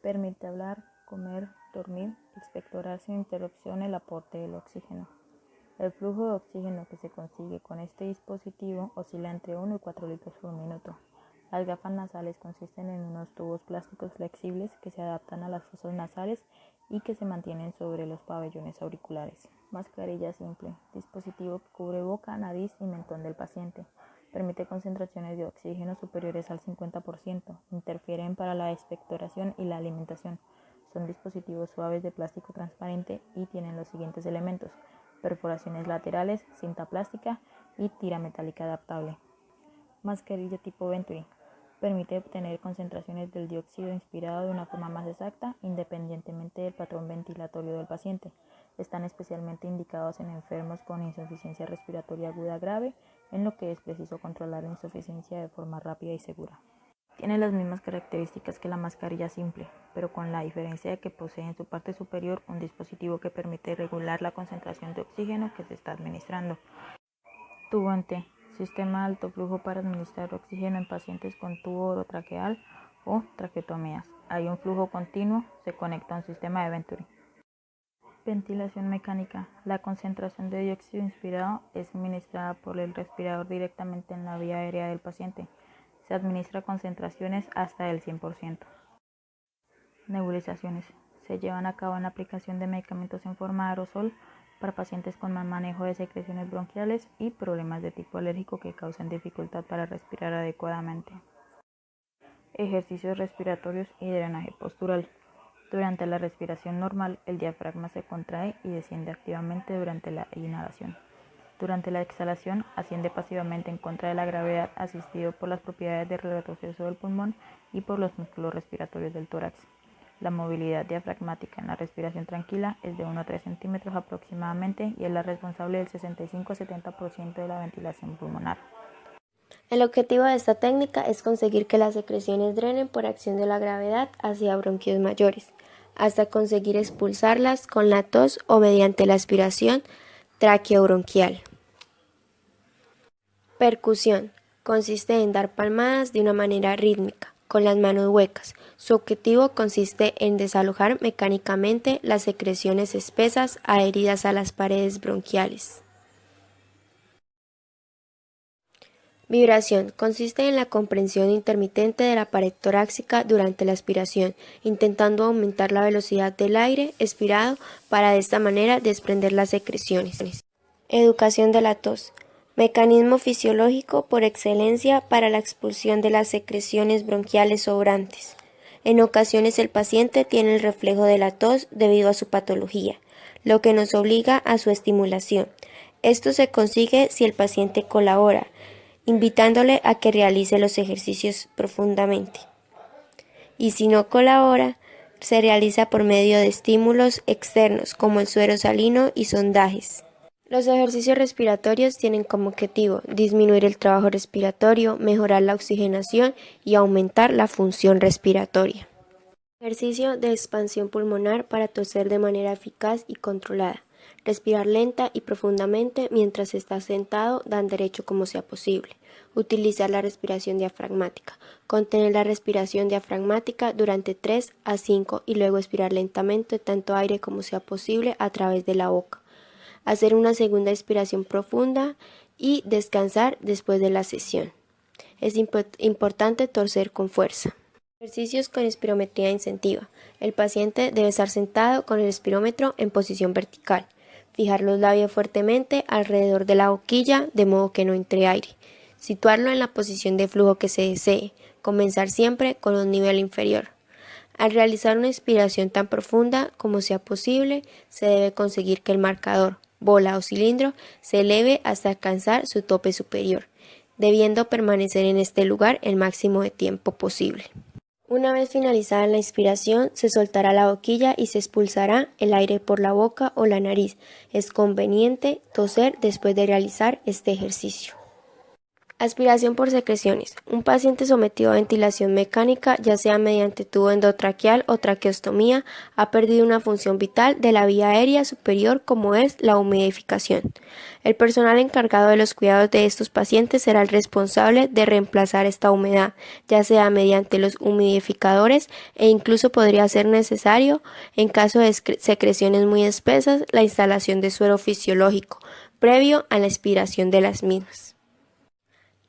Permite hablar, comer, dormir, expectorar sin interrupción el aporte del oxígeno. El flujo de oxígeno que se consigue con este dispositivo oscila entre 1 y 4 litros por minuto. Las gafas nasales consisten en unos tubos plásticos flexibles que se adaptan a las fosas nasales y que se mantienen sobre los pabellones auriculares. Mascarilla simple, dispositivo que cubre boca, nariz y mentón del paciente. Permite concentraciones de oxígeno superiores al 50%. Interfieren para la expectoración y la alimentación. Son dispositivos suaves de plástico transparente y tienen los siguientes elementos: perforaciones laterales, cinta plástica y tira metálica adaptable. Mascarilla tipo Venturi. Permite obtener concentraciones del dióxido inspirado de una forma más exacta, independientemente del patrón ventilatorio del paciente. Están especialmente indicados en enfermos con insuficiencia respiratoria aguda grave, en lo que es preciso controlar la insuficiencia de forma rápida y segura. Tiene las mismas características que la mascarilla simple, pero con la diferencia de que posee en su parte superior un dispositivo que permite regular la concentración de oxígeno que se está administrando. Tubo en T. Sistema de alto flujo para administrar oxígeno en pacientes con tubo orotraqueal o traqueotomías. Hay un flujo continuo, se conecta a un sistema de Venturi. Ventilación mecánica. La concentración de dióxido inspirado es suministrada por el respirador directamente en la vía aérea del paciente. Se administra concentraciones hasta el 100%. Nebulizaciones. Se llevan a cabo en la aplicación de medicamentos en forma de aerosol para pacientes con mal manejo de secreciones bronquiales y problemas de tipo alérgico que causan dificultad para respirar adecuadamente. Ejercicios respiratorios y drenaje postural. Durante la respiración normal, el diafragma se contrae y desciende activamente durante la inhalación. Durante la exhalación, asciende pasivamente en contra de la gravedad, asistido por las propiedades de retroceso del pulmón y por los músculos respiratorios del tórax. La movilidad diafragmática en la respiración tranquila es de 1 a 3 centímetros aproximadamente y es la responsable del 65 a 70% de la ventilación pulmonar. El objetivo de esta técnica es conseguir que las secreciones drenen por acción de la gravedad hacia bronquios mayores, hasta conseguir expulsarlas con la tos o mediante la aspiración traqueobronquial. Percusión. Consiste en dar palmadas de una manera rítmica, con las manos huecas. Su objetivo consiste en desalojar mecánicamente las secreciones espesas adheridas a las paredes bronquiales. Vibración. Consiste en la compresión intermitente de la pared torácica durante la aspiración, intentando aumentar la velocidad del aire expirado para de esta manera desprender las secreciones. Educación de la tos. Mecanismo fisiológico por excelencia para la expulsión de las secreciones bronquiales sobrantes. En ocasiones el paciente tiene el reflejo de la tos debido a su patología, lo que nos obliga a su estimulación. Esto se consigue si el paciente colabora, invitándole a que realice los ejercicios profundamente. Y si no colabora, se realiza por medio de estímulos externos como el suero salino y sondajes. Los ejercicios respiratorios tienen como objetivo disminuir el trabajo respiratorio, mejorar la oxigenación y aumentar la función respiratoria. Ejercicio de expansión pulmonar para toser de manera eficaz y controlada. Respirar lenta y profundamente mientras está sentado tan derecho como sea posible. Utilizar la respiración diafragmática. Contener la respiración diafragmática durante 3 a 5 y luego expirar lentamente tanto aire como sea posible a través de la boca. Hacer una segunda expiración profunda y descansar después de la sesión. Es importante toser con fuerza. Ejercicios con espirometría incentiva. El paciente debe estar sentado con el espirómetro en posición vertical. Fijar los labios fuertemente alrededor de la boquilla de modo que no entre aire. Situarlo en la posición de flujo que se desee. Comenzar siempre con un nivel inferior. Al realizar una expiración tan profunda como sea posible, se debe conseguir que el marcador, bola o cilindro, se eleve hasta alcanzar su tope superior, debiendo permanecer en este lugar el máximo de tiempo posible. Una vez finalizada la inspiración, se soltará la boquilla y se expulsará el aire por la boca o la nariz. Es conveniente toser después de realizar este ejercicio. Aspiración por secreciones. Un paciente sometido a ventilación mecánica, ya sea mediante tubo endotraqueal o traqueostomía, ha perdido una función vital de la vía aérea superior como es la humidificación. El personal encargado de los cuidados de estos pacientes será el responsable de reemplazar esta humedad, ya sea mediante los humidificadores e incluso podría ser necesario, en caso de secreciones muy espesas, la instalación de suero fisiológico, previo a la expiración de las mismas.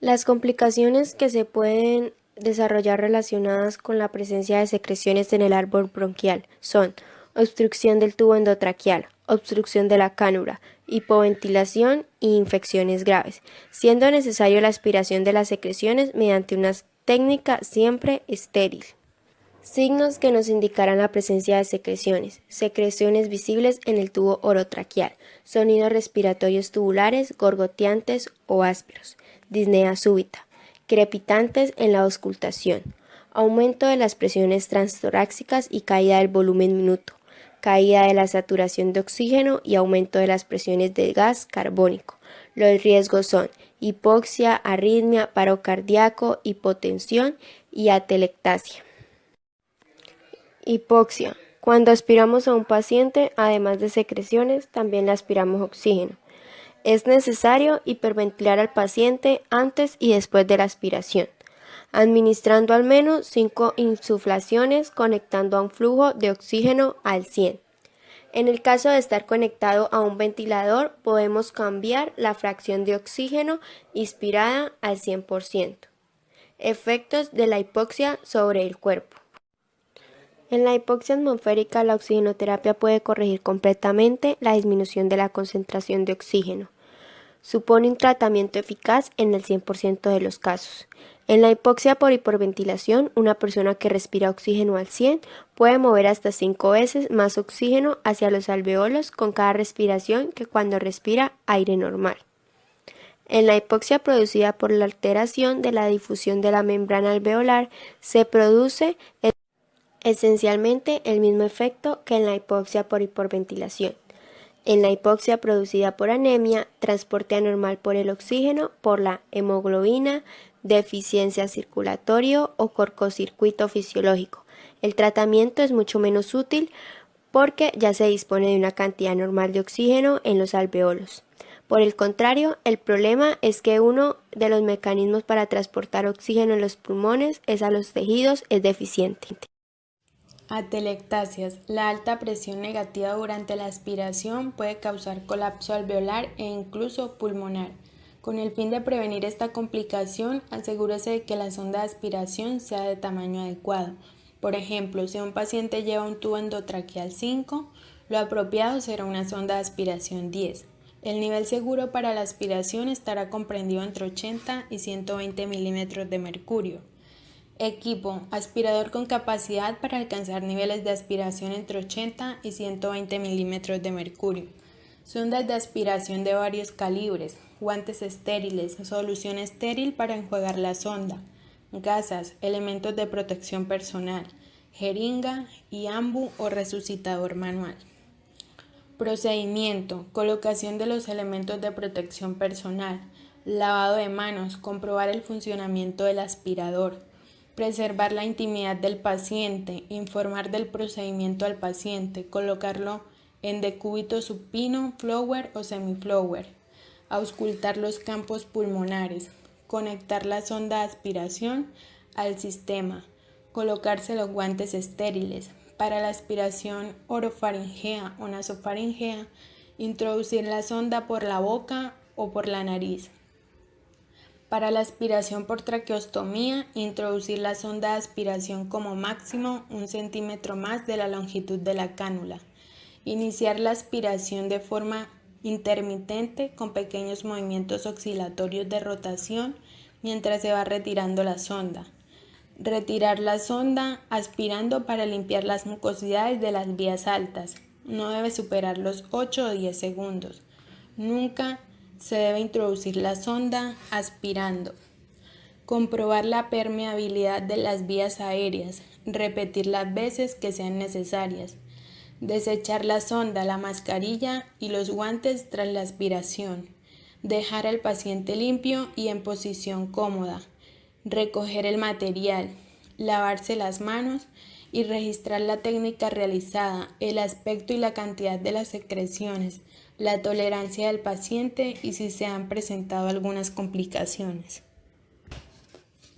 Las complicaciones que se pueden desarrollar relacionadas con la presencia de secreciones en el árbol bronquial son obstrucción del tubo endotraqueal, obstrucción de la cánula, hipoventilación e infecciones graves, siendo necesario la aspiración de las secreciones mediante una técnica siempre estéril. Signos que nos indicarán la presencia de secreciones. Secreciones visibles en el tubo orotraqueal. Sonidos respiratorios tubulares, gorgoteantes o ásperos. Disnea súbita. Crepitantes en la auscultación. Aumento de las presiones transtorácicas y caída del volumen minuto. Caída de la saturación de oxígeno y aumento de las presiones de gas carbónico. Los riesgos son hipoxia, arritmia, paro cardíaco, hipotensión y atelectasia. Hipoxia. Cuando aspiramos a un paciente, además de secreciones, también le aspiramos oxígeno. Es necesario hiperventilar al paciente antes y después de la aspiración, administrando al menos 5 insuflaciones conectando a un flujo de oxígeno al 100. En el caso de estar conectado a un ventilador, podemos cambiar la fracción de oxígeno inspirada al 100%. Efectos de la hipoxia sobre el cuerpo. En la hipoxia atmosférica, la oxigenoterapia puede corregir completamente la disminución de la concentración de oxígeno. Supone un tratamiento eficaz en el 100% de los casos. En la hipoxia por hiperventilación, una persona que respira oxígeno al 100 puede mover hasta 5 veces más oxígeno hacia los alveolos con cada respiración que cuando respira aire normal. En la hipoxia producida por la alteración de la difusión de la membrana alveolar, se produce esencialmente el mismo efecto que en la hipoxia por hiperventilación. En la hipoxia producida por anemia, transporte anormal por el oxígeno, por la hemoglobina, deficiencia circulatorio o cortocircuito fisiológico. El tratamiento es mucho menos útil porque ya se dispone de una cantidad normal de oxígeno en los alveolos. Por el contrario, el problema es que uno de los mecanismos para transportar oxígeno en los pulmones es a los tejidos es deficiente. Atelectasias. La alta presión negativa durante la aspiración puede causar colapso alveolar e incluso pulmonar. Con el fin de prevenir esta complicación, asegúrese de que la sonda de aspiración sea de tamaño adecuado. Por ejemplo, si un paciente lleva un tubo endotraqueal 5, lo apropiado será una sonda de aspiración 10. El nivel seguro para la aspiración estará comprendido entre 80 y 120 milímetros de mercurio. Equipo: aspirador con capacidad para alcanzar niveles de aspiración entre 80 y 120 milímetros de mercurio. Sondas de aspiración de varios calibres, guantes estériles, solución estéril para enjuagar la sonda, gasas, elementos de protección personal, jeringa y ambu o resucitador manual. Procedimiento: colocación de los elementos de protección personal, lavado de manos, comprobar el funcionamiento del aspirador, preservar la intimidad del paciente, informar del procedimiento al paciente, colocarlo en decúbito supino, flower o semiflower, auscultar los campos pulmonares, conectar la sonda de aspiración al sistema, colocarse los guantes estériles. Para la aspiración orofaringea o nasofaringea, introducir la sonda por la boca o por la nariz. Para la aspiración por traqueostomía, introducir la sonda de aspiración como máximo 1 centímetro más de la longitud de la cánula. Iniciar la aspiración de forma intermitente con pequeños movimientos oscilatorios de rotación mientras se va retirando la sonda. Retirar la sonda aspirando para limpiar las mucosidades de las vías altas. No debe superar los 8 o 10 segundos. Nunca se debe introducir la sonda aspirando. Comprobar la permeabilidad de las vías aéreas. Repetir las veces que sean necesarias. Desechar la sonda, la mascarilla y los guantes tras la aspiración. dejar al paciente limpio y en posición cómoda, recoger el material, lavarse las manos y registrar la técnica realizada, el aspecto y la cantidad de las secreciones, la tolerancia del paciente y si se han presentado algunas complicaciones.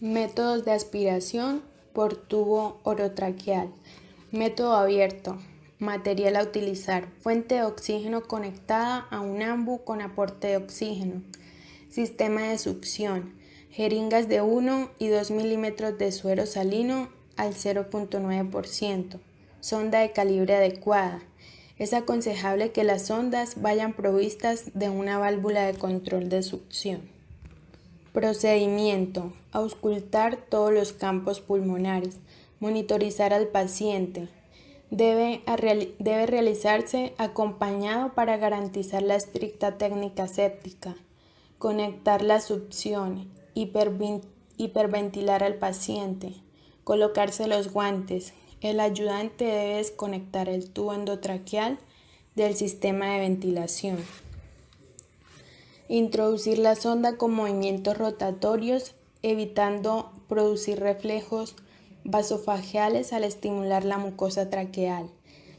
Métodos de aspiración por tubo orotraqueal. Método abierto. Material a utilizar. Fuente de oxígeno conectada a un ambu con aporte de oxígeno. Sistema de succión. Jeringas de 1 y 2 milímetros de suero salino al 0.9%. Sonda de calibre adecuada. Es aconsejable que las sondas vayan provistas de una válvula de control de succión. Procedimiento: auscultar todos los campos pulmonares, monitorizar al paciente. Debe realizarse acompañado para garantizar la estricta técnica séptica. Conectar la succión, hiperventilar al paciente, colocarse los guantes. El ayudante debe desconectar el tubo endotraqueal del sistema de ventilación. Introducir la sonda con movimientos rotatorios, evitando producir reflejos vasofaciales al estimular la mucosa traqueal.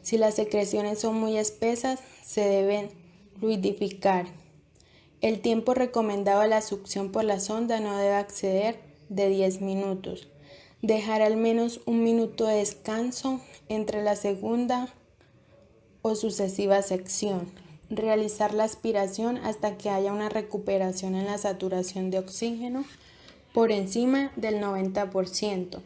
Si las secreciones son muy espesas, se deben fluidificar. El tiempo recomendado a la succión por la sonda no debe exceder de 10 minutos. Dejar al menos 1 minuto de descanso entre la segunda o sucesiva sección. Realizar la aspiración hasta que haya una recuperación en la saturación de oxígeno por encima del 90%.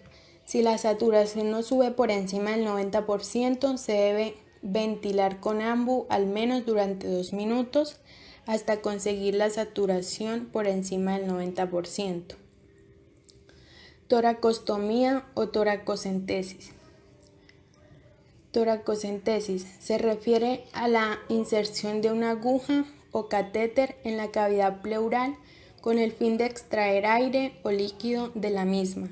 Si la saturación no sube por encima del 90%, se debe ventilar con ambu al menos durante 2 minutos hasta conseguir la saturación por encima del 90%. Toracostomía o toracocentesis. Toracocentesis se refiere a la inserción de una aguja o catéter en la cavidad pleural con el fin de extraer aire o líquido de la misma.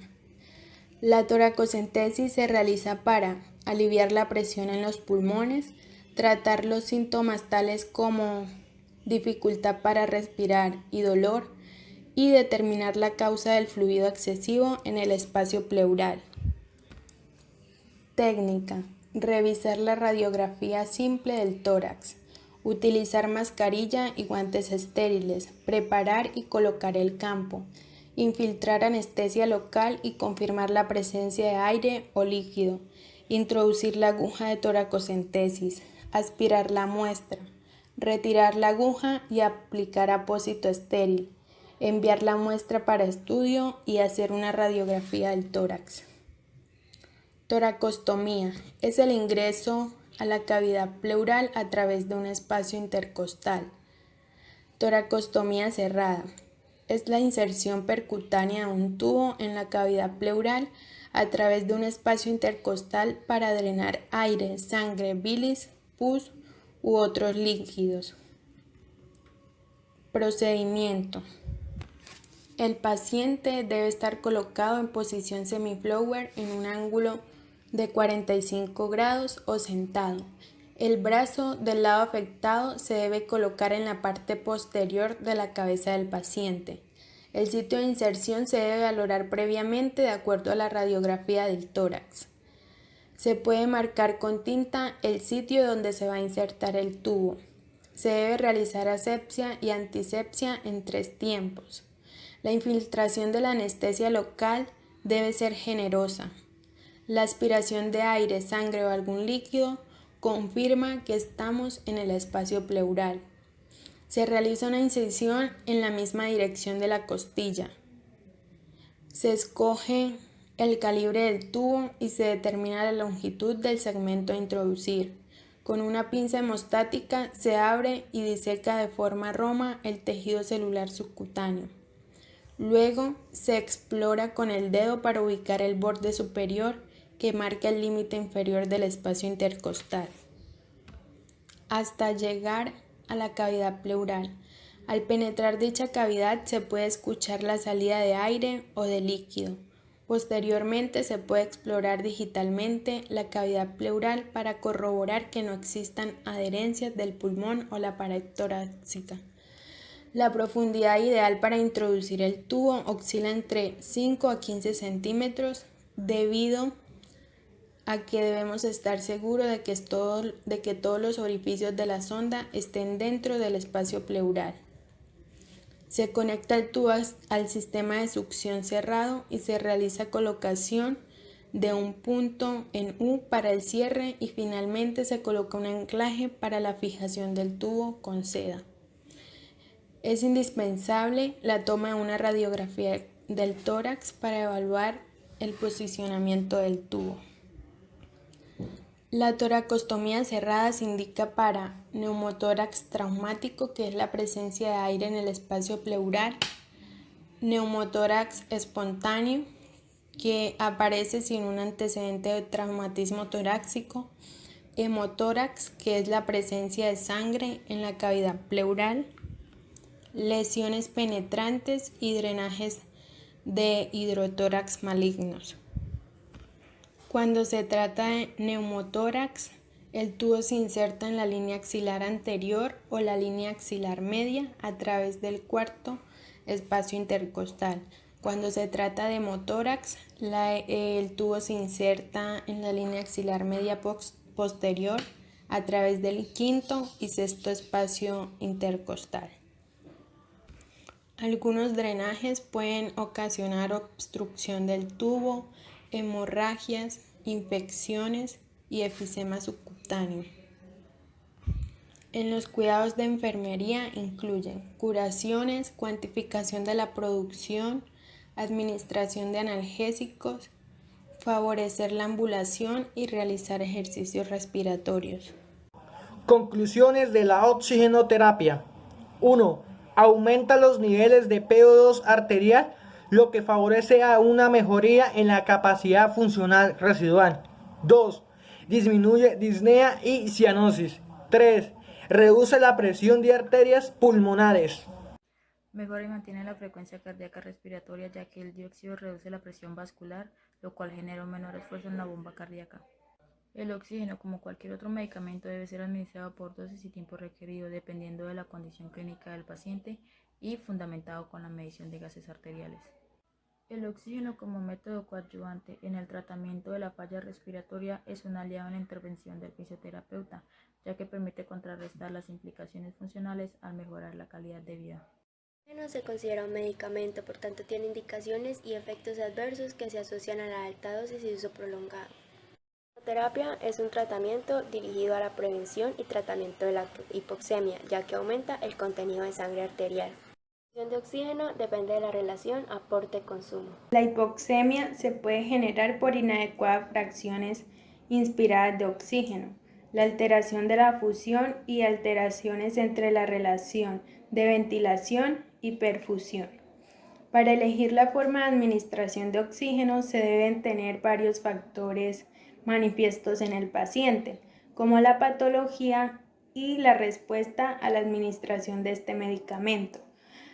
La toracocentesis se realiza para aliviar la presión en los pulmones, tratar los síntomas tales como dificultad para respirar y dolor, y determinar la causa del fluido excesivo en el espacio pleural. Técnica: revisar la radiografía simple del tórax, utilizar mascarilla y guantes estériles, preparar y colocar el campo, infiltrar anestesia local y confirmar la presencia de aire o líquido, introducir la aguja de toracocentesis, aspirar la muestra, retirar la aguja y aplicar apósito estéril, enviar la muestra para estudio y hacer una radiografía del tórax. Toracostomía es el ingreso a la cavidad pleural a través de un espacio intercostal. Toracostomía cerrada es la inserción percutánea de un tubo en la cavidad pleural a través de un espacio intercostal para drenar aire, sangre, bilis, pus u otros líquidos. Procedimiento: el paciente debe estar colocado en posición semi-flower en un ángulo de 45 grados o sentado. El brazo del lado afectado se debe colocar en la parte posterior de la cabeza del paciente. El sitio de inserción se debe valorar previamente de acuerdo a la radiografía del tórax. Se puede marcar con tinta el sitio donde se va a insertar el tubo. Se debe realizar asepsia y antisepsia en 3 tiempos. La infiltración de la anestesia local debe ser generosa. La aspiración de aire, sangre o algún líquido confirma que estamos en el espacio pleural. Se realiza una incisión en la misma dirección de la costilla. Se escoge el calibre del tubo y se determina la longitud del segmento a introducir. Con una pinza hemostática se abre y diseca de forma roma el tejido celular subcutáneo. Luego se explora con el dedo para ubicar el borde superior que marca el límite inferior del espacio intercostal, hasta llegar a la cavidad pleural. Al penetrar dicha cavidad se puede escuchar la salida de aire o de líquido. Posteriormente se puede explorar digitalmente la cavidad pleural para corroborar que no existan adherencias del pulmón o la pared torácica. La profundidad ideal para introducir el tubo oscila entre 5 a 15 centímetros debido a que debemos estar seguros de que todos los orificios de la sonda estén dentro del espacio pleural. Se conecta el tubo al sistema de succión cerrado y se realiza colocación de un punto en U para el cierre y finalmente se coloca un anclaje para la fijación del tubo con seda. Es indispensable la toma de una radiografía del tórax para evaluar el posicionamiento del tubo. La toracostomía cerrada se indica para neumotórax traumático, que es la presencia de aire en el espacio pleural, neumotórax espontáneo, que aparece sin un antecedente de traumatismo torácico, hemotórax, que es la presencia de sangre en la cavidad pleural, lesiones penetrantes y drenajes de hidrotórax malignos. Cuando se trata de neumotórax, el tubo se inserta en la línea axilar anterior o la línea axilar media a través del cuarto espacio intercostal. Cuando se trata de hemotórax, el tubo se inserta en la línea axilar media posterior a través del quinto y sexto espacio intercostal. Algunos drenajes pueden ocasionar obstrucción del tubo, hemorragias, infecciones y efisema subcutáneo. En los cuidados de enfermería incluyen curaciones, cuantificación de la producción, administración de analgésicos, favorecer la ambulación y realizar ejercicios respiratorios. Conclusiones de la oxigenoterapia. 1. Aumenta los niveles de PO2 arterial, lo que favorece a una mejoría en la capacidad funcional residual. 2. Disminuye disnea y cianosis. 3. Reduce la presión de arterias pulmonares. Mejora y mantiene la frecuencia cardíaca respiratoria, ya que el dióxido reduce la presión vascular, lo cual genera un menor esfuerzo en la bomba cardíaca. El oxígeno, como cualquier otro medicamento, debe ser administrado por dosis y tiempo requerido, dependiendo de la condición clínica del paciente y fundamentado con la medición de gases arteriales. El oxígeno como método coadyuvante en el tratamiento de la falla respiratoria es un aliado en la intervención del fisioterapeuta, ya que permite contrarrestar las implicaciones funcionales al mejorar la calidad de vida. El oxígeno se considera un medicamento, por tanto tiene indicaciones y efectos adversos que se asocian a la alta dosis y uso prolongado. La terapia es un tratamiento dirigido a la prevención y tratamiento de la hipoxemia, ya que aumenta el contenido de sangre arterial. La producción de oxígeno depende de la relación aporte-consumo. La hipoxemia se puede generar por inadecuadas fracciones inspiradas de oxígeno, la alteración de la fusión y alteraciones entre la relación de ventilación y perfusión. Para elegir la forma de administración de oxígeno se deben tener varios factores manifiestos en el paciente, como la patología y la respuesta a la administración de este medicamento.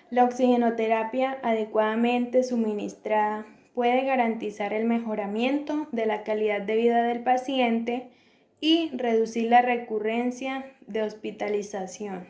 La oxigenoterapia adecuadamente suministrada puede garantizar el mejoramiento de la calidad de vida del paciente y reducir la recurrencia de hospitalización.